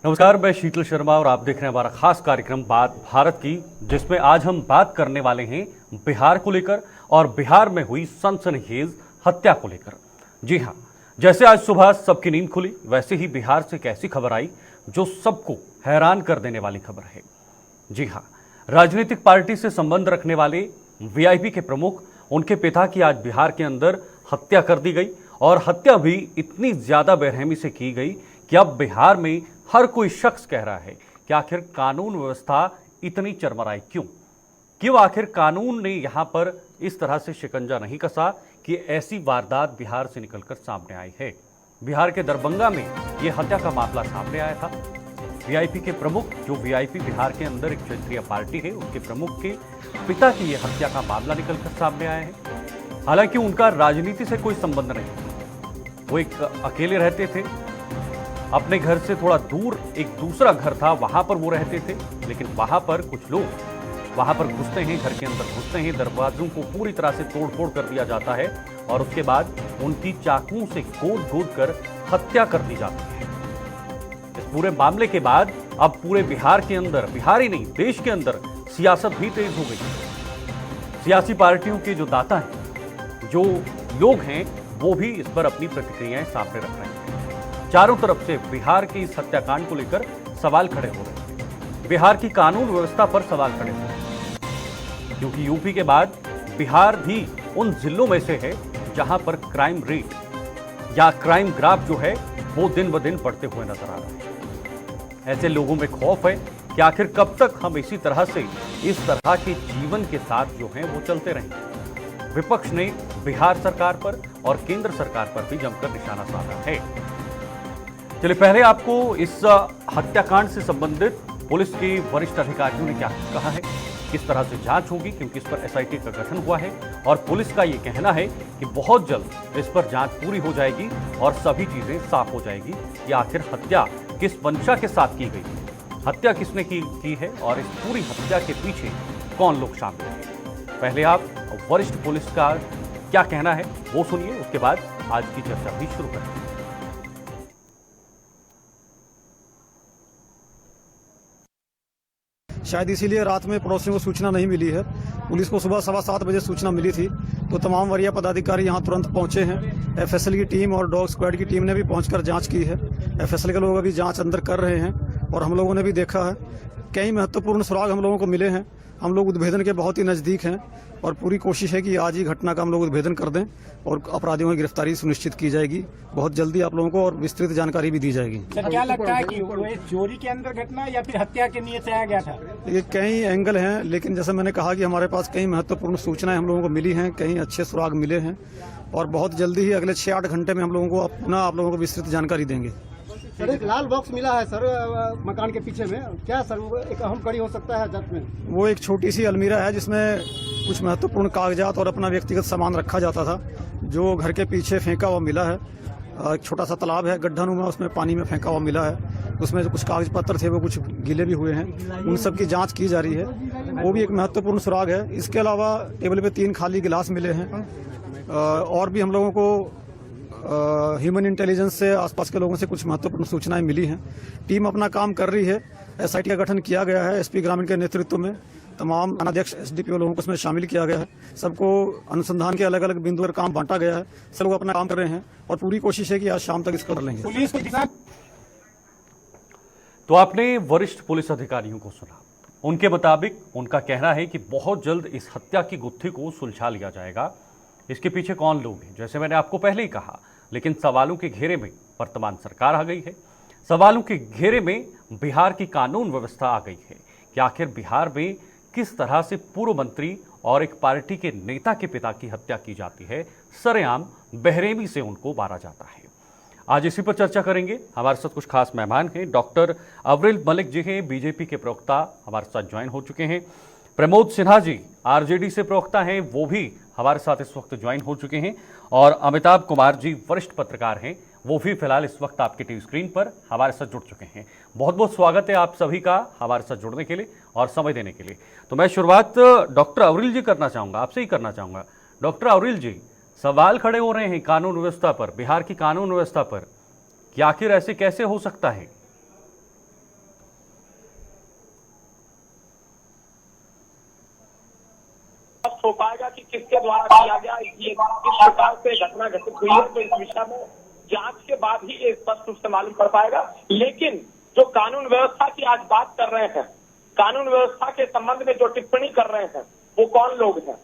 नमस्कार, मैं शीतल शर्मा और आप देख रहे हैं हमारा खास कार्यक्रम बात भारत की, जिसमें आज हम बात करने वाले हैं बिहार को लेकर और बिहार में हुई सनसनीखेज हत्या को लेकर। जी हां, जैसे आज सुबह सबकी नींद खुली, वैसे ही बिहार से एक ऐसी खबर आई जो सबको हैरान कर देने वाली खबर है। जी हां, राजनीतिक पार्टी से संबंध रखने वाले वीआईपी के प्रमुख, उनके पिता की आज बिहार के अंदर हत्या कर दी गई और हत्या भी इतनी ज्यादा बेरहमी से की गई कि अब बिहार में हर कोई शख्स कह रहा है कि आखिर कानून व्यवस्था इतनी चरमराई क्यों आखिर कानून ने यहां पर इस तरह से शिकंजा नहीं कसा कि ऐसी वारदात बिहार से निकलकर सामने आई है। बिहार के दरभंगा में यह हत्या का मामला सामने आया था। वीआईपी के प्रमुख, जो वीआईपी बिहार के अंदर एक क्षेत्रीय पार्टी है, उसके प्रमुख के पिता की यह हत्या का मामला निकलकर सामने आया है। हालांकि उनका राजनीति से कोई संबंध नहीं, वो एक अकेले रहते थे। अपने घर से थोड़ा दूर एक दूसरा घर था, वहां पर वो रहते थे। लेकिन वहां पर कुछ लोग वहां पर घुसते हैं, घर के अंदर घुसते हैं, दरवाजों को पूरी तरह से तोड़-फोड़ कर दिया जाता है और उसके बाद उनकी चाकुओं से गोद-गोद कर हत्या कर दी जाती है। इस पूरे मामले के बाद अब पूरे बिहार के अंदर, बिहार ही नहीं देश के अंदर सियासत भी तेज हो गई। सियासी पार्टियों के जो दाता हैं, जो लोग हैं, वो भी इस पर अपनी प्रतिक्रियाएं सामने रख रहे हैं। चारों तरफ से बिहार के इस हत्याकांड को लेकर सवाल खड़े हो रहे हैं। बिहार की कानून व्यवस्था पर सवाल खड़े हो रहे हैं, क्योंकि यूपी के बाद बिहार भी उन जिलों में से है जहां पर क्राइम रेट या क्राइम ग्राफ जो है वो दिन ब दिन बढ़ते हुए नजर आ रहा है। ऐसे लोगों में खौफ है कि आखिर कब तक हम इसी तरह से, इस तरह के जीवन के साथ जो है वो चलते रहेंगे। विपक्ष ने बिहार सरकार पर और केंद्र सरकार पर भी जमकर निशाना साधा है। चलिए पहले आपको इस हत्याकांड से संबंधित पुलिस के वरिष्ठ अधिकारियों ने क्या कहा है, किस तरह से जांच होगी, क्योंकि इस पर एसआईटी का गठन हुआ है और पुलिस का यह कहना है कि बहुत जल्द इस पर जांच पूरी हो जाएगी और सभी चीजें साफ हो जाएगी कि आखिर हत्या किस मंशा के साथ की गई, हत्या किसने की है और इस पूरी हत्या के पीछे कौन लोग शामिल हैं। पहले आप वरिष्ठ पुलिस का क्या कहना है वो सुनिए, उसके बाद आज की चर्चा भी शुरू करें। शायद इसीलिए रात में पड़ोसियों को सूचना नहीं मिली है। पुलिस को सुबह 7:15 बजे सूचना मिली थी, तो तमाम वरीय पदाधिकारी यहां तुरंत पहुंचे हैं। एफएसएल की टीम और डॉग स्क्वाड की टीम ने भी पहुंचकर जांच की है। एफएसएल के लोग अभी जांच अंदर कर रहे हैं और हम लोगों ने भी देखा है कई महत्वपूर्ण सुराग हम लोगों को मिले हैं। हम लोग उद्भेदन के बहुत ही नज़दीक हैं और पूरी कोशिश है कि आज ही घटना का हम लोग उद्भेदन कर दें और अपराधियों की गिरफ्तारी सुनिश्चित की जाएगी। बहुत जल्दी आप लोगों को और विस्तृत जानकारी भी दी जाएगी। सर, क्या लगता है कि वो चोरी के अंदर घटना या फिर हत्या के नियत से आया गया था? ये कई एंगल हैं, लेकिन जैसे मैंने कहा कि हमारे पास कई महत्वपूर्ण सूचनाएं हम लोगों को मिली हैं, कई अच्छे सुराग मिले हैं और बहुत जल्दी ही अगले 6-8 घंटे में हम लोगों को पुनः आप लोगों को विस्तृत जानकारी देंगे। सर, एक लाल बॉक्स मिला है सर मकान के पीछे में, क्या सर वो एक अहम कड़ी हो सकता है जांच में? वो एक छोटी सी अलमीरा है जिसमें कुछ महत्वपूर्ण कागजात और अपना व्यक्तिगत सामान रखा जाता था, जो घर के पीछे फेंका हुआ मिला है। एक छोटा सा तालाब है गड्ढानुमा, उसमें पानी में फेंका हुआ मिला है। उसमें जो कुछ कागज पत्र थे वो कुछ गीले भी हुए हैं, उन सब की जांच की जा रही है। वो भी एक महत्वपूर्ण सुराग है। इसके अलावा टेबल पे 3 खाली गिलास मिले हैं और भी हम लोगों को ह्यूमन इंटेलिजेंस से आसपास के लोगों से कुछ महत्वपूर्ण सूचनाएं मिली हैं। टीम अपना काम कर रही है। एसआईटी का गठन किया गया है एसपी ग्रामीण के नेतृत्व में। तमाम अध्यक्ष एसडीपीओ लोगों को उसमें शामिल किया गया है। सबको अनुसंधान के अलग अलग बिंदु पर काम बांटा गया है। सब लोग अपना काम कर रहे हैं और पूरी कोशिश है कि आज शाम तक इसको कर लेंगे। पुलिस को तो आपने वरिष्ठ पुलिस अधिकारियों को सुना, उनके मुताबिक उनका कहना है कि बहुत जल्द इस हत्या की गुत्थी को सुलझा लिया जाएगा। इसके पीछे कौन लोग हैं, जैसे मैंने आपको पहले ही कहा, लेकिन सवालों के घेरे में वर्तमान सरकार आ गई है। सवालों के घेरे में बिहार की कानून व्यवस्था आ गई है कि आखिर बिहार में किस तरह से पूर्व मंत्री और एक पार्टी के नेता के पिता की हत्या की जाती है, सरेआम बेरहमी से उनको मारा जाता है। आज इसी पर चर्चा करेंगे। हमारे साथ कुछ खास मेहमान हैं। डॉक्टर अवरिल मलिक जी हैं, बीजेपी के प्रवक्ता, हमारे साथ ज्वाइन हो चुके हैं। प्रमोद सिन्हा जी आरजेडी से प्रवक्ता हैं, वो भी हमारे साथ इस वक्त ज्वाइन हो चुके हैं। और अमिताभ कुमार जी वरिष्ठ पत्रकार हैं, वो भी फिलहाल इस वक्त आपकी टीवी स्क्रीन पर हमारे साथ जुड़ चुके हैं। बहुत बहुत स्वागत है आप सभी का हमारे साथ जुड़ने के लिए और समय देने के लिए। तो मैं शुरुआत डॉक्टर अवरिल जी करना चाहूँगा, आपसे ही करना चाहूँगा। डॉक्टर अवरिल जी, सवाल खड़े हो रहे हैं कानून व्यवस्था पर, बिहार की कानून व्यवस्था पर कि आखिर ऐसे कैसे हो सकता है? इस प्रकार से घटना घटित हुई है, तो इस विषय में जांच के बाद ही ये स्पष्ट रूप से मालूम पड़ पाएगा। लेकिन जो कानून व्यवस्था की आज बात कर रहे हैं, कानून व्यवस्था के संबंध में जो टिप्पणी कर रहे हैं, वो कौन लोग हैं?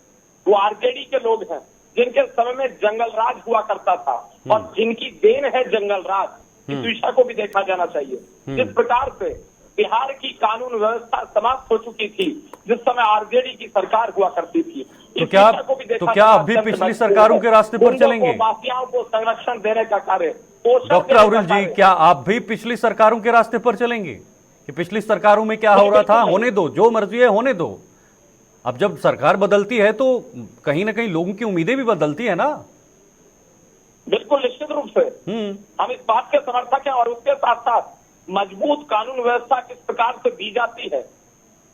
वो आरजेडी के लोग हैं, जिनके समय में जंगल राज हुआ करता था और जिनकी देन है जंगल राज। इस विषय को भी देखा जाना चाहिए। जिस प्रकार से बिहार की कानून व्यवस्था समाप्त हो चुकी थी जिस समय आरजेडी की सरकार हुआ करती थी, तो क्या आप भी पिछली सरकारों के रास्ते पर चलेंगे? माफियाओं को संरक्षण देने का कार्य डॉक्टर अरुल जी, क्या आप भी पिछली सरकारों के रास्ते पर चलेंगे कि पिछली सरकारों में क्या हो रहा था होने दो, जो मर्जी है होने दो? अब जब सरकार बदलती है तो कहीं ना कहीं लोगों की उम्मीदें भी बदलती है ना। बिल्कुल निश्चित रूप से हम इस बात के समर्थक हैं और उसके साथ साथ मजबूत कानून व्यवस्था किस प्रकार से दी जाती है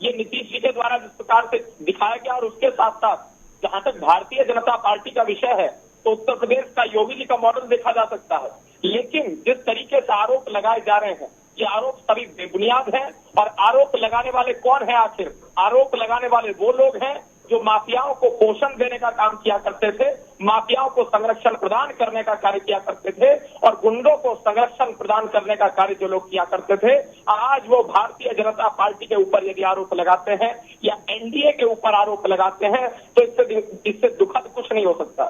ये नीतीश जी के द्वारा जिस प्रकार से दिखाया गया, और उसके साथ साथ जहां तक भारतीय जनता पार्टी का विषय है तो उत्तर प्रदेश का योगी जी का मॉडल देखा जा सकता है। लेकिन जिस तरीके से आरोप लगाए जा रहे हैं, ये आरोप सभी बेबुनियाद हैं। और आरोप लगाने वाले कौन है? आखिर आरोप लगाने वाले वो लोग हैं जो माफियाओं को पोषण देने का काम किया करते थे, माफियाओं को संरक्षण प्रदान करने का कार्य किया करते थे, और गुंडों को संरक्षण प्रदान करने का कार्य जो लोग किया करते थे, आज वो भारतीय जनता पार्टी के ऊपर यदि आरोप लगाते हैं या एनडीए के ऊपर आरोप लगाते हैं तो इससे दुखद कुछ नहीं हो सकता।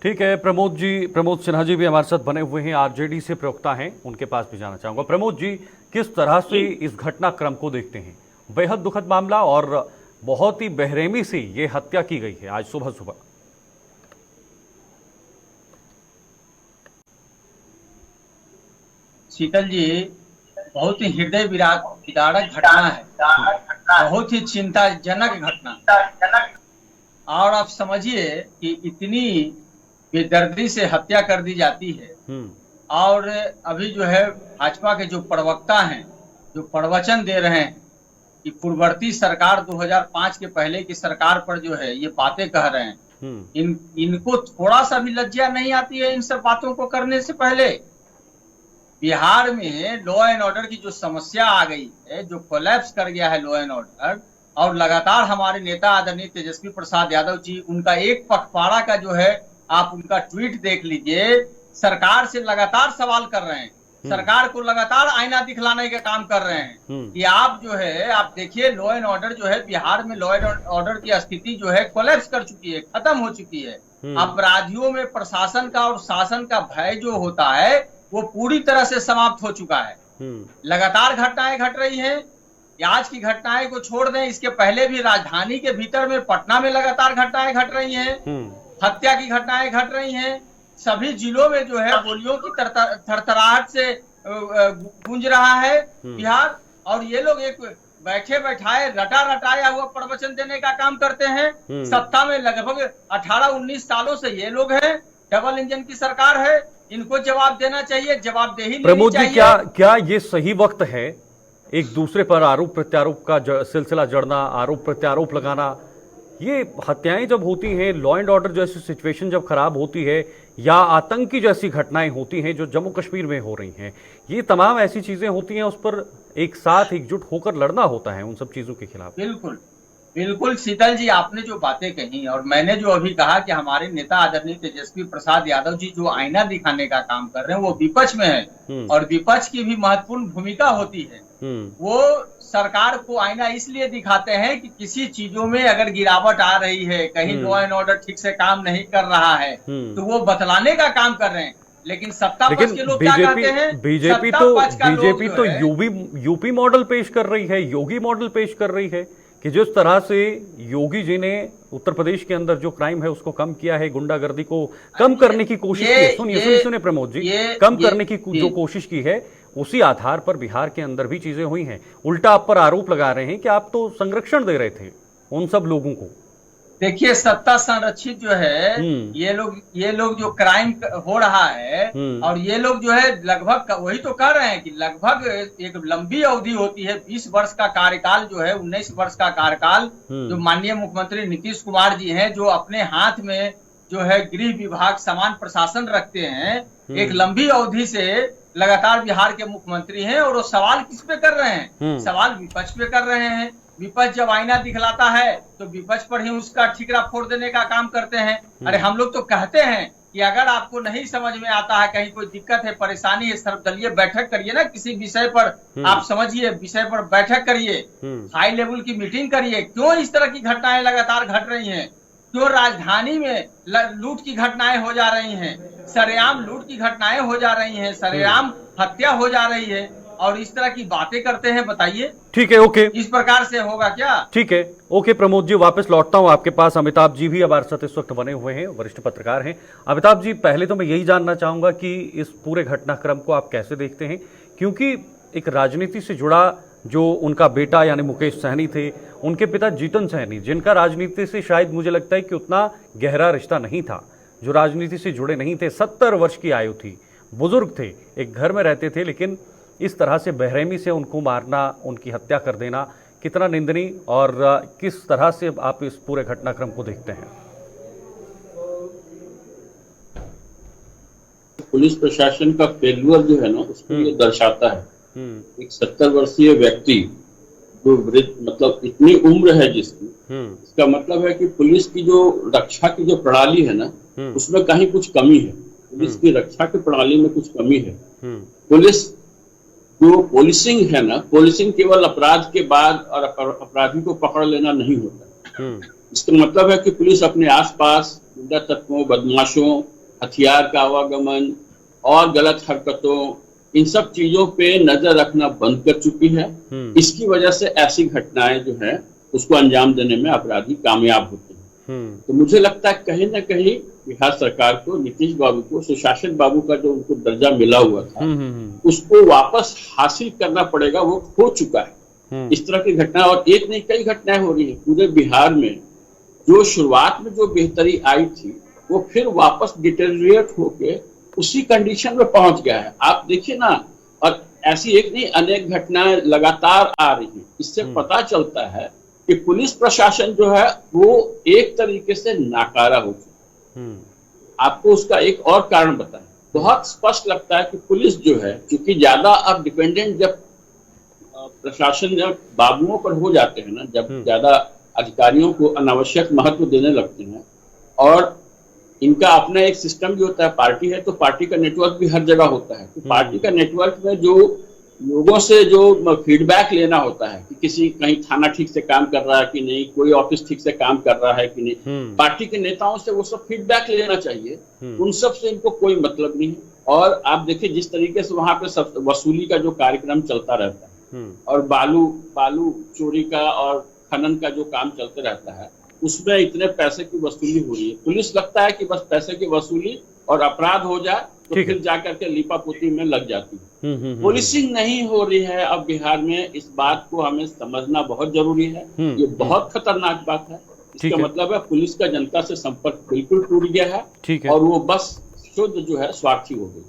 ठीक है, प्रमोद सिन्हा जी भी हमारे साथ बने हुए हैं, आरजेडी से प्रवक्ता हैं, उनके पास भी जाना चाहूंगा। प्रमोद जी, किस तरह से इस घटनाक्रम को देखते हैं? बेहद दुखद मामला और बहुत ही बेरहमी से ये हत्या की गई है आज सुबह सुबह। शीतल जी, बहुत ही हृदय विदारक घटना है, बहुत ही चिंताजनक घटना। और आप समझिए कि इतनी बेदर्दी से हत्या कर दी जाती है। और अभी जो है भाजपा के जो प्रवक्ता हैं, जो प्रवचन दे रहे हैं कि पूर्ववर्ती सरकार 2005 के पहले की सरकार पर जो है ये बातें कह रहे हैं, इनको थोड़ा सा भी लज्जा नहीं आती है इन सब बातों को करने से पहले? बिहार में लॉ एंड ऑर्डर की जो समस्या आ गई है, जो कोलैप्स कर गया है लॉ एंड ऑर्डर, और लगातार हमारे नेता आदरणीय तेजस्वी प्रसाद यादव जी, उनका एक पखवाड़ा का जो है आप उनका ट्वीट देख लीजिए, सरकार से लगातार सवाल कर रहे हैं, सरकार को लगातार आईना दिखलाने का काम कर रहे हैं कि आप जो है, आप देखिए लॉ एंड ऑर्डर जो है, बिहार में लॉ एंड ऑर्डर की स्थिति जो है कोलैप्स कर चुकी है, खत्म हो चुकी है। अपराधियों में प्रशासन का और शासन का भय जो होता है वो पूरी तरह से समाप्त हो चुका है। लगातार घटनाएं घट रही हैं। आज की घटनाएं को छोड़ दें, इसके पहले भी राजधानी के भीतर में पटना में लगातार घटनाएं घट रही हैं, हत्या की घटनाएं घट रही हैं। सभी जिलों में जो है गोलियों की थरथराहट से गूंज रहा है बिहार। और ये लोग एक बैठे बैठाए रटाया हुआ प्रवचन देने का काम करते हैं। सत्ता में लगभग 18-19 सालों से ये लोग हैं, डबल इंजन की सरकार है, इनको जवाब देना चाहिए, जवाबदेही प्रमोद जी, क्या ये सही वक्त है एक दूसरे पर आरोप प्रत्यारोप का सिलसिला जड़ना, आरोप प्रत्यारोप लगाना? ये हत्याएं जब होती हैं, लॉ एंड ऑर्डर जैसी सिचुएशन जब खराब होती है, या आतंकी जैसी घटनाएं होती हैं जो जम्मू कश्मीर में हो रही हैं, ये तमाम ऐसी चीजें होती हैं, उस पर एक साथ एकजुट होकर लड़ना होता है उन सब चीजों के खिलाफ। बिल्कुल शीतल जी, आपने जो बातें कही और मैंने जो अभी कहा कि हमारे नेता आदरणीय तेजस्वी प्रसाद यादव जी जो आईना दिखाने का काम कर रहे हैं वो विपक्ष में है, और विपक्ष की भी महत्वपूर्ण भूमिका होती है। वो सरकार को आईना इसलिए दिखाते हैं कि किसी चीजों में अगर गिरावट आ रही है, कहीं लॉ एंड ऑर्डर ठीक से काम नहीं कर रहा है, तो वो बतलाने का काम कर रहे हैं। लेकिन सत्ता पक्ष के लोग क्या कहते हैं? बीजेपी तो यूपी मॉडल पेश कर रही है, योगी मॉडल पेश कर रही है कि जिस तरह से योगी जी ने उत्तर प्रदेश के अंदर जो क्राइम है उसको कम किया है, गुंडागर्दी को कम करने की कोशिश की है। सुनिए प्रमोद जी, कम करने की जो कोशिश की है, उसी आधार पर बिहार के अंदर भी चीजें हुई हैं। उल्टा आप पर आरोप लगा रहे हैं कि आप तो संरक्षण दे रहे थे उन सब लोगों को। देखिए, सत्ता संरक्षित जो है, ये लोग जो क्राइम हो रहा है, और ये लोग जो है लगभग वही तो कह रहे हैं कि लगभग एक लंबी अवधि होती है, 20 वर्ष का कार्यकाल जो है, 19 वर्ष का कार्यकाल जो माननीय मुख्यमंत्री नीतीश कुमार जी हैं, जो अपने हाथ में जो है गृह विभाग समान प्रशासन रखते हैं, एक लंबी अवधि से लगातार बिहार के मुख्यमंत्री हैं, और वो सवाल किस पे कर रहे हैं? सवाल विपक्ष पे कर रहे हैं। विपक्ष जब आईना दिखलाता है तो विपक्ष पर ही उसका ठिकरा फोड़ देने का काम करते हैं। अरे हम लोग तो कहते हैं कि अगर आपको नहीं समझ में आता है, कहीं कोई दिक्कत है, परेशानी है, सर्वदलीय बैठक करिए ना, किसी विषय पर आप समझिए, विषय पर बैठक करिए, हाई लेवल की मीटिंग करिए। क्यों इस तरह की घटनाएं लगातार घट रही हैं? क्यों राजधानी में लूट की घटनाएं हो जा रही हैं, सरेआम लूट की घटनाएं हो जा रही हैं, सरेआम हत्या हो जा रही है, और इस तरह की बातें करते हैं? बताइए। ठीक है, ओके, इस प्रकार से होगा क्या? ठीक है, ओके प्रमोद जी, वापस लौटता हूं आपके पास। अमिताभ जी भी हमारे साथ इस वक्त बने हुए हैं, वरिष्ठ पत्रकार हैं। अमिताभ जी, पहले तो मैं यही जानना चाहूंगा कि इस पूरे घटनाक्रम को आप कैसे देखते हैं, क्योंकि एक राजनीति से जुड़ा जो उनका बेटा यानी मुकेश सहनी थे, उनके पिता जीतन सहनी, जिनका राजनीति से शायद मुझे लगता है कि उतना गहरा रिश्ता नहीं था, जो राजनीति से जुड़े नहीं थे, 70 वर्ष की आयु थी, बुजुर्ग थे, एक घर में रहते थे, लेकिन इस तरह से बेरहमी से उनको मारना, उनकी हत्या कर देना कितना निंदनीय, और किस तरह से आप इस पूरे घटनाक्रम को देखते हैं? पुलिस प्रशासन का फेल्यूर जो है ना, उसको ये दर्शाता है। एक 70 वर्षीय व्यक्ति जो वृद्ध, मतलब इतनी उम्र है जिसकी, इसका मतलब है कि पुलिस की जो रक्षा की जो प्रणाली है ना, उसमें कहीं कुछ कमी है। पुलिस की रक्षा की प्रणाली में कुछ कमी है। पुलिस जो पोलिसिंग है ना, पोलिसिंग केवल अपराध के बाद और अपराधी को पकड़ लेना नहीं होता। इसका मतलब है कि पुलिस अपने आसपास गुंडा तत्वों, बदमाशों, हथियार का आवागमन और गलत हरकतों, इन सब चीजों पे नजर रखना बंद कर चुकी है। इसकी वजह से ऐसी घटनाएं जो है उसको अंजाम देने में अपराधी कामयाब होते हैं। तो मुझे लगता है कहीं ना कहीं बिहार सरकार को, नीतीश बाबू को, सुशासन बाबू का जो उनको दर्जा मिला हुआ था, उसको वापस हासिल करना पड़ेगा। वो खो चुका है। इस तरह की घटना, और एक नहीं कई घटनाएं हो रही है पूरे बिहार में। जो शुरुआत में जो बेहतरी आई थी, वो फिर वापस डिटेरिएट होके उसी कंडीशन में पहुंच गया है। आप देखिए ना, और ऐसी एक नहीं अनेक घटनाएं लगातार आ रही हैं। इससे पता चलता है कि पुलिस प्रशासन जो है वो एक तरीके से नाकारा हो चुका है। आपको उसका एक और कारण बताएं। बहुत स्पष्ट लगता है कि पुलिस जो है, क्योंकि ज्यादा अब डिपेंडेंट जब प्रशासन जब बाबुओं पर हो जाते हैं ना, जब ज्यादा अधिकारियों को अनावश्यक महत्व देने लगते हैं, और इनका अपना एक सिस्टम भी होता है, पार्टी है तो पार्टी का नेटवर्क भी हर जगह होता है। तो पार्टी का नेटवर्क में जो लोगों से जो फीडबैक लेना होता है कि किसी कहीं थाना ठीक से काम कर रहा है कि नहीं, कोई ऑफिस ठीक से काम कर रहा है कि नहीं, पार्टी के नेताओं से वो सब फीडबैक लेना चाहिए। उन सब से इनको कोई मतलब नहीं है। और आप देखिए जिस तरीके से वहां पे सब वसूली का जो कार्यक्रम चलता रहता है, और बालू चोरी का और खनन का जो काम चलते रहता है, उसमें इतने पैसे की वसूली हो रही है। पुलिस लगता है कि बस पैसे की वसूली और अपराध हो जाए तो फिर जाकर के लीपापोती में लग जाती है। पुलिसिंग नहीं हो रही है अब बिहार में। इस बात को हमें समझना बहुत जरूरी है। ये बहुत खतरनाक बात है। इसका मतलब है पुलिस का जनता से संपर्क बिल्कुल टूट गया है, और वो बस शुद्ध जो है स्वार्थी हो गई।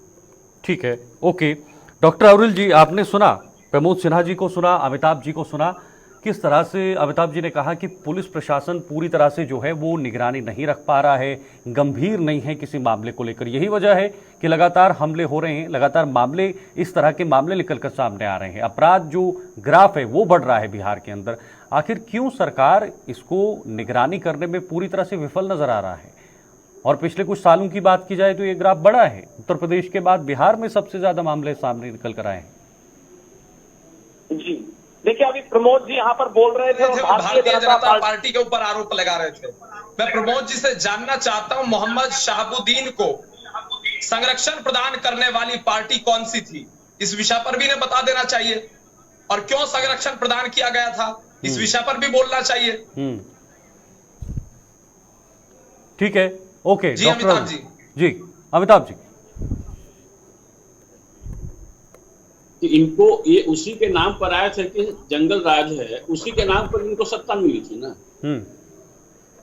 ठीक है, ओके। डॉक्टर अरुल जी, आपने सुना, प्रमोद सिन्हा जी को सुना, अमिताभ जी को सुना, किस तरह से अमिताभ जी ने कहा कि पुलिस प्रशासन पूरी तरह से जो है वो निगरानी नहीं रख पा रहा है, गंभीर नहीं है किसी मामले को लेकर। यही वजह है कि लगातार हमले हो रहे हैं, लगातार मामले, इस तरह के मामले निकलकर सामने आ रहे हैं। अपराध जो ग्राफ है वो बढ़ रहा है बिहार के अंदर। आखिर क्यों सरकार इसको निगरानी करने में पूरी तरह से विफल नजर आ रहा है? और पिछले कुछ सालों की बात की जाए तो ये ग्राफ बढ़ा है। उत्तर प्रदेश के बाद बिहार में सबसे ज्यादा मामले सामने निकल कर आए हैं। जी देखिए, अभी प्रमोद जी यहाँ पर बोल रहे थे, भारतीय जनता पार्टी के ऊपर आरोप लगा रहे थे। मैं प्रमोद जी से जानना चाहता हूँ, मोहम्मद शहाबुद्दीन को संरक्षण प्रदान करने वाली पार्टी कौन सी थी? इस विषय पर भी इन्हें बता देना चाहिए, और क्यों संरक्षण प्रदान किया गया था, इस विषय पर भी बोलना चाहिए। ठीक है, ओके। जी अमिताभ जी। जी अमिताभ जी, कि इनको ये उसी के नाम पर आए थे कि जंगल राज है, उसी के नाम पर इनको सत्ता मिली थी ना।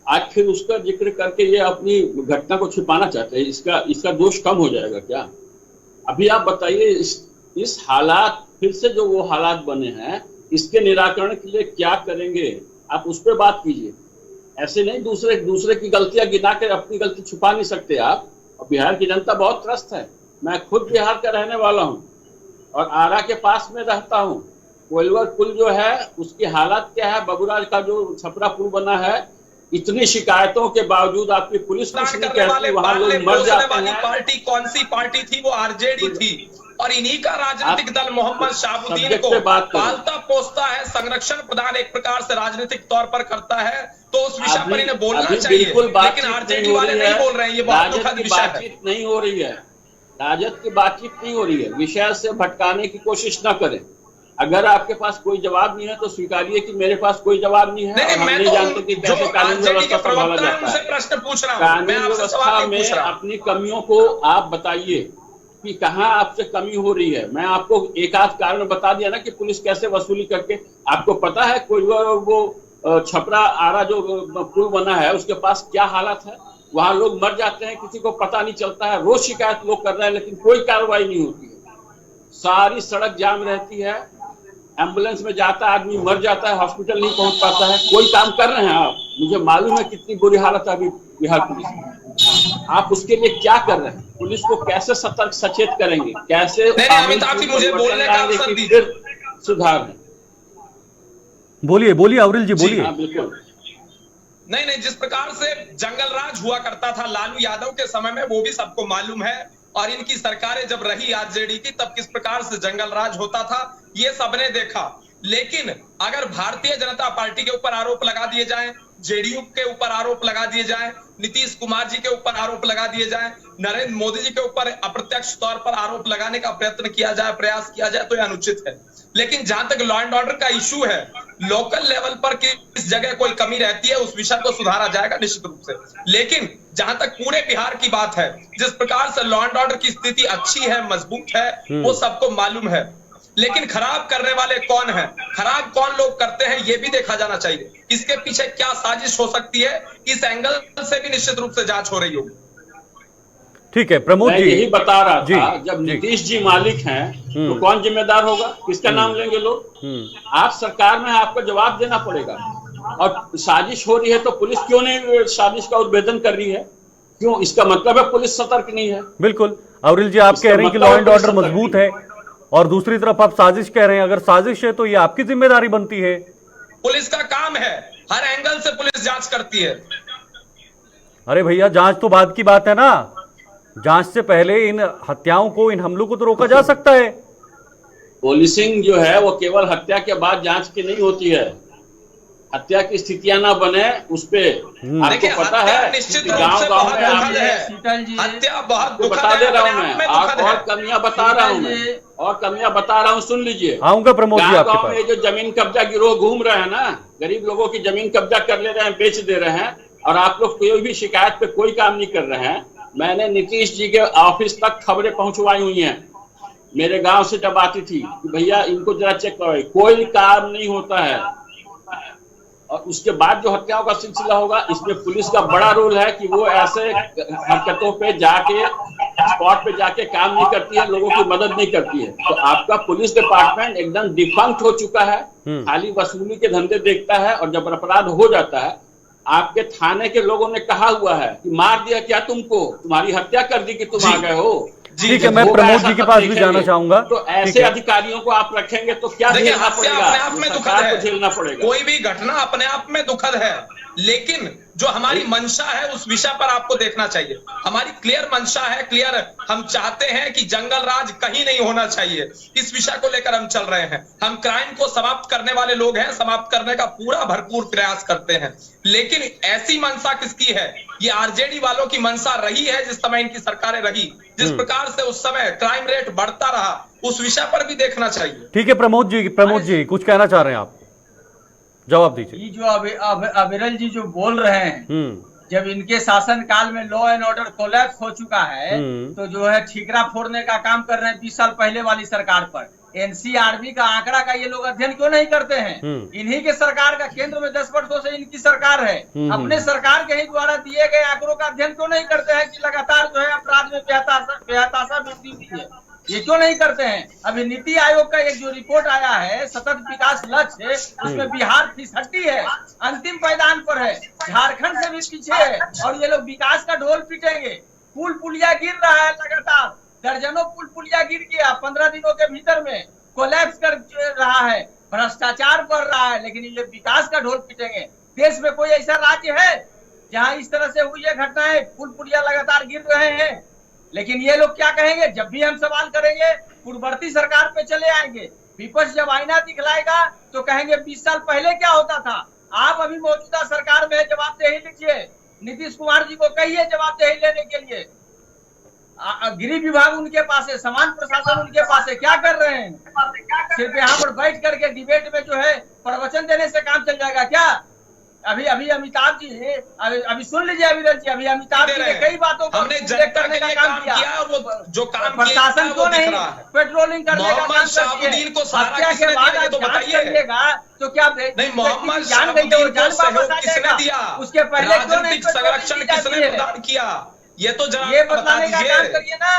आज फिर उसका जिक्र करके ये अपनी घटना को छिपाना चाहते हैं। इसका दोष कम हो जाएगा क्या? अभी आप बताइए, इस हालात, फिर से जो वो हालात बने हैं, इसके निराकरण के लिए क्या करेंगे? आप उस पर बात कीजिए। ऐसे नहीं दूसरे की गलतियां गिना कर अपनी गलती छुपा नहीं सकते आप। और बिहार की जनता बहुत त्रस्त है। मैं खुद बिहार का रहने वाला हूँ और आरा के पास में रहता हूँ। कोइलवर पुल जो है उसकी हालत क्या है, बगुराज का जो छपरा पुल बना है, इतनी शिकायतों के बावजूद आपकी पुलिस कुछ नहीं कहती, वहां लोग मर जाते हैं। पार्टी कौन सी पार्टी थी? वो आरजेडी थी, और इन्हीं का राजनीतिक दल मोहम्मद शहाबुद्दीन को पालता पोसता है, संरक्षण प्रदान एक प्रकार से राजनीतिक तौर पर करता है, तो उस विषय पर इन्हें बोलना चाहिए, लेकिन आरजेडी वाले नहीं बोल रहे हैं। ये बहुत दुखद विषय है। बातचीत नहीं हो रही है, राजद की बातचीत नहीं हो रही है, विषय से भटकाने की कोशिश न करें। अगर आपके पास कोई जवाब नहीं है तो स्वीकारिए कि मेरे पास कोई जवाब नहीं है, और हम नहीं जानते कि कैसे कानून व्यवस्था संभाला जाता है। प्रश्न पूछ रहा हूं, कानून व्यवस्था में अपनी कमियों को आप बताइए कि कहाँ आपसे कमी हो रही है। मैं आपको एक आध कारण बता दिया ना कि पुलिस कैसे वसूली करके, आपको पता है कोइलवर वो छपरा आरा जो पुल बना है उसके पास क्या हालत है, वहां लोग मर जाते हैं, किसी को पता नहीं चलता है, रोज शिकायत लोग कर रहे हैं लेकिन कोई कार्रवाई नहीं होती है। सारी सड़क जाम रहती है, एम्बुलेंस में जाता है आदमी मर जाता है, हॉस्पिटल नहीं पहुंच पाता है। कोई काम कर रहे हैं आप? मुझे मालूम है कितनी बुरी हालत है अभी बिहार पुलिस में, आप उसके लिए क्या कर रहे हैं? पुलिस को कैसे सतर्क सचेत करेंगे, कैसे मुझे बोलने का अवसर दीजिए। सुधार है। बोलिए बोलिए अविरल जी बोलिए। बिल्कुल। नहीं, जिस प्रकार से जंगल राज हुआ करता था लालू यादव के समय में, वो भी सबको मालूम है, और इनकी सरकारें जब रही आरजेडी की तब किस प्रकार से जंगल राज होता था ये सबने देखा। लेकिन अगर भारतीय जनता पार्टी के ऊपर आरोप लगा दिए जाएं, जेडीयू के ऊपर आरोप लगा दिए जाएं, नीतीश कुमार जी के ऊपर आरोप लगा दिए जाएं, नरेंद्र मोदी जी के ऊपर अप्रत्यक्ष तौर पर आरोप लगाने का प्रयत्न किया जाए, प्रयास किया जाए, तो यह अनुचित है। लेकिन जहां तक लॉ एंड ऑर्डर का इशू है, लोकल लेवल पर किस जगह कोई कमी रहती है उस विषय को सुधारा जाएगा निश्चित रूप से। लेकिन जहां तक पूरे बिहार की बात है, जिस प्रकार से लॉ एंड ऑर्डर की स्थिति अच्छी है, मजबूत है, वो सबको मालूम है। लेकिन खराब करने वाले कौन हैं, खराब कौन लोग करते हैं, ये भी देखा जाना चाहिए। इसके पीछे क्या साजिश हो सकती है, इस एंगल से भी निश्चित रूप से जांच हो रही होगी। ठीक है प्रमोद जी, यही बता रहा था, जब नीतीश जी मालिक हैं तो कौन जिम्मेदार होगा, किसका नाम लेंगे लोग? आप सरकार में, आपको जवाब देना पड़ेगा। और साजिश हो रही है तो पुलिस क्यों नहीं साजिश का उद्भेदन कर रही है? क्यों? इसका मतलब है पुलिस सतर्क नहीं है। बिल्कुल अविरल जी, आप कह रहे हैं कि लॉ एंड ऑर्डर मजबूत है, और दूसरी तरफ आप साजिश कह रहे हैं। अगर साजिश है तो ये आपकी जिम्मेदारी बनती है। पुलिस का काम है, हर एंगल से पुलिस जांच करती है। अरे भैया, जांच तो बाद की बात है ना, जांच से पहले इन हत्याओं को, इन हमलों को तो रोका जा सकता है। पुलिसिंग जो है वो केवल हत्या के बाद जांच की नहीं होती है, हत्या की स्थितियां ना बने उस पे आपको पता है निश्चित गांव-गांव में हत्या बहुत बता दे रहा हूं मैं, और कमियां बता रहा हूं मैं, और कमियां बता रहा हूं, सुन लीजिए। आऊंगा प्रमोद जी आपके पास। जो जमीन कब्जा गिरोह घूम रहे हैं ना, गरीब लोगों की जमीन कब्जा कर ले रहे हैं, बेच दे रहे हैं, और आप लोग कोई भी शिकायत पे कोई काम नहीं कर रहे हैं। मैंने नीतीश जी के ऑफिस तक खबरें पहुंचवाई हुई हैं, मेरे गांव से जब आती थी कि भैया इनको जरा चेक करो, कोई काम नहीं होता है। और उसके बाद जो हत्याओं का सिलसिला होगा, इसमें पुलिस का बड़ा रोल है कि वो ऐसे हरकतों पे जाके, स्पॉट पे जाके काम नहीं करती है, लोगों की मदद नहीं करती है। तो आपका पुलिस डिपार्टमेंट एकदम डिफंक्ट हो चुका है, खाली वसूली के धंधे देखता है, और जब अपराध हो जाता है, आपके थाने के लोगों ने कहा हुआ है कि मार दिया क्या तुमको, तुम्हारी हत्या कर दी कि तुम आ गए हो। ठीक है, मैं प्रमोद जी के पास भी जाना चाहूंगा। तो ऐसे अधिकारियों को आप रखेंगे तो क्या झेलना पड़ेगा? अपने आप में दुखद है, झेलना पड़ेगा। कोई भी घटना अपने आप में दुखद है, लेकिन जो हमारी मंशा है उस विषय पर आपको देखना चाहिए। हमारी क्लियर मंशा है, क्लियर, हम चाहते हैं कि जंगल राज कहीं नहीं होना चाहिए। इस विषय को लेकर हम चल रहे हैं। हम क्राइम को समाप्त करने वाले लोग हैं, समाप्त करने का पूरा भरपूर प्रयास करते हैं। लेकिन ऐसी मंशा किसकी है? ये आरजेडी वालों की मंशा रही है जिस समय इनकी सरकारें रही। जिस प्रकार से उस समय क्राइम रेट बढ़ता रहा, उस विषय पर भी देखना चाहिए। ठीक है प्रमोद जी कुछ कहना चाह रहे हैं आप, जवाब दीजिए। ये जो अविरल जी जो बोल रहे हैं, जब इनके शासन काल में लॉ एंड ऑर्डर कोलैप्स हो चुका है, तो जो है ठीकरा फोड़ने का काम कर रहे हैं 20 साल पहले वाली सरकार पर। एनसीआरबी का आंकड़ा का ये लोग अध्ययन क्यों नहीं करते हैं? इन्हीं के सरकार का, केंद्र में 10 वर्षों से इनकी सरकार है, अपने सरकार के ही द्वारा दिए गए आंकड़ों का अध्ययन क्यों नहीं करते हैं कि लगातार जो है अपराध में बेहताशा वृद्धि हुई है? ये क्यों नहीं करते हैं? अभी नीति आयोग का एक जो रिपोर्ट आया है, सतत विकास लक्ष्य, उसमें बिहार फिसड्डी है, अंतिम पायदान पर है, झारखंड से भी पीछे है, और ये लोग विकास का ढोल पीटेंगे। पुल पुलिया गिर रहा है लगातार, दर्जनों पुल पुलिया गिर गया 15 दिनों के भीतर में, कोलैप्स कर रहा है। भ्रष्टाचार बढ़ रहा है, लेकिन ये विकास का ढोल पीटेंगे। देश में कोई ऐसा राज्य है जहां इस तरह से हुई है घटनाएं, पुल पुलिया लगातार गिर रहे हैं, लेकिन ये लोग क्या कहेंगे? जब भी हम सवाल करेंगे पूर्ववर्ती सरकार पे चले आएंगे। विपक्ष जब आईना दिखलाएगा तो कहेंगे 20 साल पहले क्या होता था। आप अभी मौजूदा सरकार में जवाबदेही लीजिए, नीतीश कुमार जी को कहिए जवाबदेही लेने के लिए। गृह विभाग उनके पास है, समान प्रशासन उनके पास है, क्या कर रहे हैं? सिर्फ यहाँ पर बैठ करके डिबेट में जो है प्रवचन देने से काम चल जाएगा क्या? अभी अमिताभ जी अभी सुन लीजिए अविरल जी, अभी अमिताभ जी ने कई बातों को हमने जनता करने के का लिए काम किया और वो जो काम प्रशासन को नहीं पेट्रोलिंग करने का काम शाहबुद्दीन को सहारा हत्या के किसने बाद दिया ये तो जांच बताइए। करिएगा तो क्या नहीं, मोहम्मद जान गई तो शाहबुद्दीन जान को वापस सहयोग आ किसने जाएगा? दिया? उसके पहले क्यों नहीं राजनीतिक संरक्षण किसने प्रदान किया? ये तो जरा ये बताने का बता काम दीजिए। करिए ना।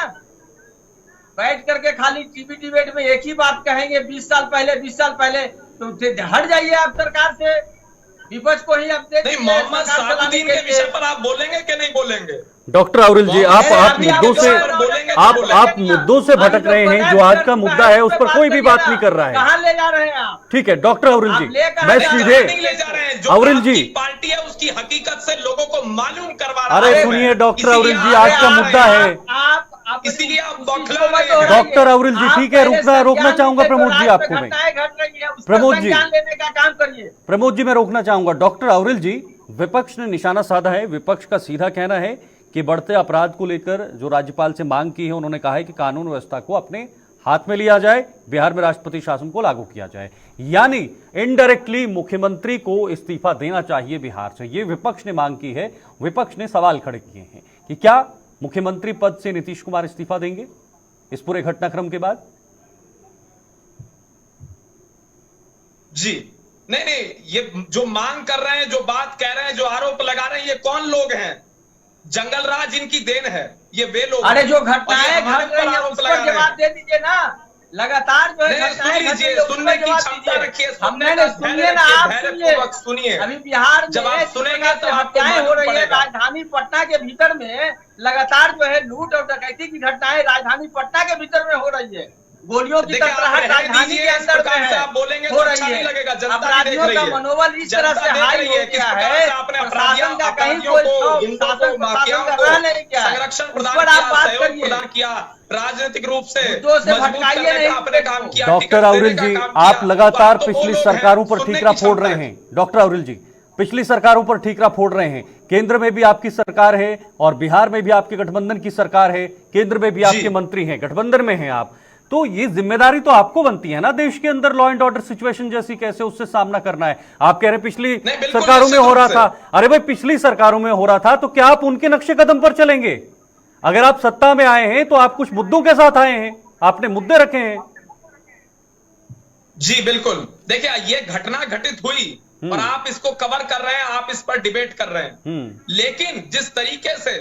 बैठ करके खाली टीवी डिबेट में एक ही बात कहेंगे 20 साल पहले तो हट जाइए आप सरकार से, विपक्ष को ही आप दे नहीं, मोहम्मद शाहबुद्दीन के विषय पर आप बोलेंगे कि नहीं बोलेंगे? डॉक्टर अविरल जी, आप मुद्दों से भटक रहे हैं। जो आज का मुद्दा है उस पर कोई भी बात नहीं कर रहा है। कहाँ ले जा रहे हैं आप? ठीक है डॉक्टर अविरल जी, मैं सीधे नहीं ले जा रहे हैं। जो अविरल जी पार्टी है उसकी हकीकत से लोगों को मालूम करवा रहा अरे है। सुनिए डॉक्टर अविरल जी, आज का मुद्दा है। इसीलिए आप बौखला रहे हैं। डॉक्टर अविरल जी ठीक है, रोकना चाहूंगा प्रमोद जी आपको मैं। प्रमोद जी लेने का काम करिए। प्रमोद जी मैं रोकना चाहूंगा। डॉक्टर अविरल जी, विपक्ष ने निशाना साधा है। विपक्ष का सीधा कहना है कि बढ़ते अपराध को लेकर जो राज्यपाल से मांग की है, उन्होंने कहा है कि कानून व्यवस्था को अपने हाथ में लिया जाए, बिहार में राष्ट्रपति शासन को लागू किया जाए, यानी इनडायरेक्टली मुख्यमंत्री को इस्तीफा देना चाहिए बिहार से। ये विपक्ष ने मांग की है। विपक्ष ने सवाल खड़े किए हैं कि क्या मुख्यमंत्री पद से नीतीश कुमार इस्तीफा देंगे इस पूरे घटनाक्रम के बाद? जी नहीं, ये जो मांग कर रहे हैं, जो बात कह रहे हैं, जो आरोप लगा रहे हैं, ये कौन लोग हैं? जंगल राज इनकी देन है, ये वे लोग। अरे जो घटनाएं घट रही है उस पर जवाब दे दीजिए ना। लगातार जो है घटनाएं घट रही है सुनने की क्षमता रखिए। हमने सुनिए ना, आप सुनिए। अभी बिहार में जब आप सुनेंगे तो हत्याएं हो रही है राजधानी पटना के भीतर में, लगातार जो है लूट और डकैती की घटनाएं राजधानी पटना के भीतर में हो रही है। गोलियों की टकराहट राजधानी के अंदर में है, हो रही है। अपराधियों का मनोबल इस तरह से हाई हो गया है, प्रशासन का कहीं कोई शासन प्रशासन का रह नहीं गया है। उस पर आप बात करिए, राजनीतिक रूप से भटकाइए नहीं अपने काम किया। डॉक्टर अविरल जी, आप लगातार पिछली सरकारों पर ठीकरा फोड़ रहे हैं। डॉक्टर अविरल जी, पिछली सरकारों पर ठीकरा फोड़ रहे हैं। केंद्र में भी आपकी सरकार है और बिहार में भी आपके गठबंधन की सरकार है, केंद्र में भी आपके मंत्री हैं, गठबंधन में हैं आप, तो ये जिम्मेदारी तो आपको बनती है ना देश के अंदर लॉ एंड ऑर्डर सिचुएशन जैसी कैसे उससे सामना करना है। आप कह रहे पिछली सरकारों में हो रहा था। अरे भाई पिछली सरकारों में हो रहा था तो क्या आप उनके नक्शे कदम पर चलेंगे? अगर आप सत्ता में आए हैं तो आप कुछ मुद्दों के साथ आए हैं, आपने मुद्दे रखे हैं। जी बिल्कुल, देखिए ये घटना घटित हुई और आप इसको कवर कर रहे हैं, आप इस पर डिबेट कर रहे हैं, लेकिन जिस तरीके से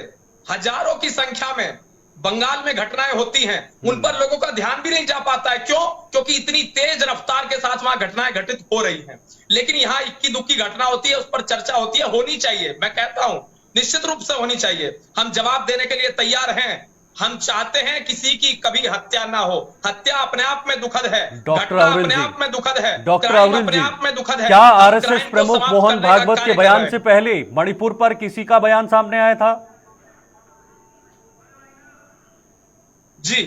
हजारों की संख्या में बंगाल में घटनाएं होती हैं, उन पर लोगों का ध्यान भी नहीं जा पाता है। क्यों? क्योंकि इतनी तेज रफ्तार के साथ वहां घटनाएं घटित हो रही हैं। लेकिन यहाँ इक्की दुक्की घटना होती है, उस पर चर्चा होती है, होनी चाहिए। मैं कहता हूं निश्चित रूप से होनी चाहिए। हम जवाब देने के लिए तैयार हैं। हम चाहते हैं किसी की कभी हत्या ना हो। हत्या अपने आप में दुखद है, डॉक्टर अविरल अपने जी, आप में दुखद है, डॉक्टर अविरल जी, आप में दुखद है। क्या आरएसएस प्रमुख मोहन भागवत के बयान से पहले मणिपुर पर किसी का बयान सामने आया था? जी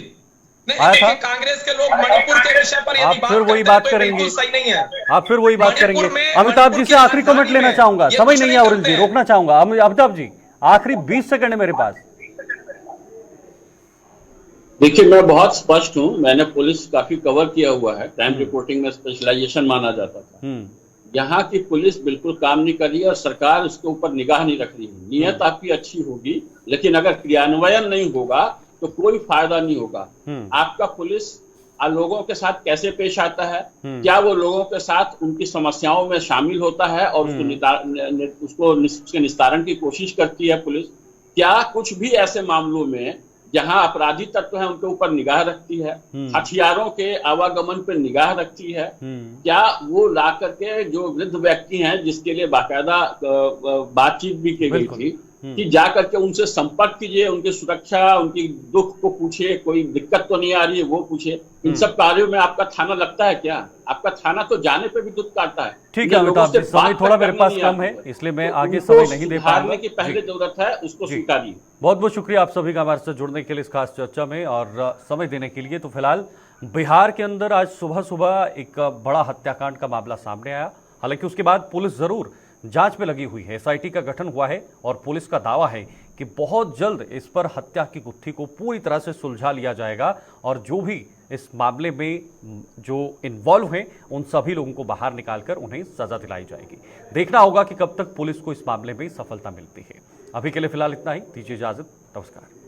नहीं, कांग्रेस के लोग मणिपुर के विषय पर आप फिर वही बात करेंगे, सही नहीं है। आप फिर वही बात करेंगे। अमिताभ जी से आखिरी कमेंट लेना चाहूंगा, समझ नहीं है अविरल जी, रोकना चाहूंगा। अमिताभ जी आखिरी 20 सेकंड है मेरे पास। देखिए मैं बहुत स्पष्ट हूं, मैंने पुलिस काफी कवर किया हुआ है, क्राइम रिपोर्टिंग में स्पेशलाइजेशन माना जाता था। यहाँ की पुलिस बिल्कुल काम नहीं कर रही है और सरकार उसके ऊपर निगाह नहीं रख रही है। नियत आपकी अच्छी होगी, लेकिन अगर क्रियान्वयन नहीं होगा तो कोई फायदा नहीं होगा। आपका पुलिस लोगों के साथ कैसे पेश आता है, क्या वो लोगों के साथ उनकी समस्याओं में शामिल होता है और उसके निस्तारण की कोशिश करती है पुलिस, क्या कुछ भी ऐसे मामलों में जहां अपराधी तत्व है उनके ऊपर निगाह रखती है, हथियारों के आवागमन पर निगाह रखती है, क्या वो ला करके जो वृद्ध व्यक्ति हैं जिसके लिए बाकायदा बातचीत भी की गई थी, कि जा करके उनसे संपर्क कीजिए, उनकी सुरक्षा, उनकी दुख को पूछिए, कोई दिक्कत तो नहीं आ रही है वो पूछिए। इन सब कार्यों में आपका थाना लगता है क्या? आपका थाना तो जाने पे भी दुख काटता है। ठीक है अमिताभ जी, समय थोड़ा मेरे पास कम है, इसलिए मैं आगे समय नहीं दे पाऊंगा। की पहले जरूरत है, उसको स्वीकारिए। बहुत बहुत शुक्रिया आप सभी का हमारे साथ जुड़ने के लिए इस खास चर्चा में और समय देने के लिए। तो फिलहाल बिहार के अंदर आज सुबह सुबह एक बड़ा हत्याकांड का मामला सामने आया। हालांकि उसके बाद पुलिस जरूर जांच में लगी हुई है, एसआईटी का गठन हुआ है और पुलिस का दावा है कि बहुत जल्द इस पर हत्या की गुत्थी को पूरी तरह से सुलझा लिया जाएगा और जो भी इस मामले में जो इन्वॉल्व हैं उन सभी लोगों को बाहर निकालकर उन्हें सजा दिलाई जाएगी। देखना होगा कि कब तक पुलिस को इस मामले में सफलता मिलती है। अभी के लिए फिलहाल इतना ही, दीजिए इजाजत, नमस्कार।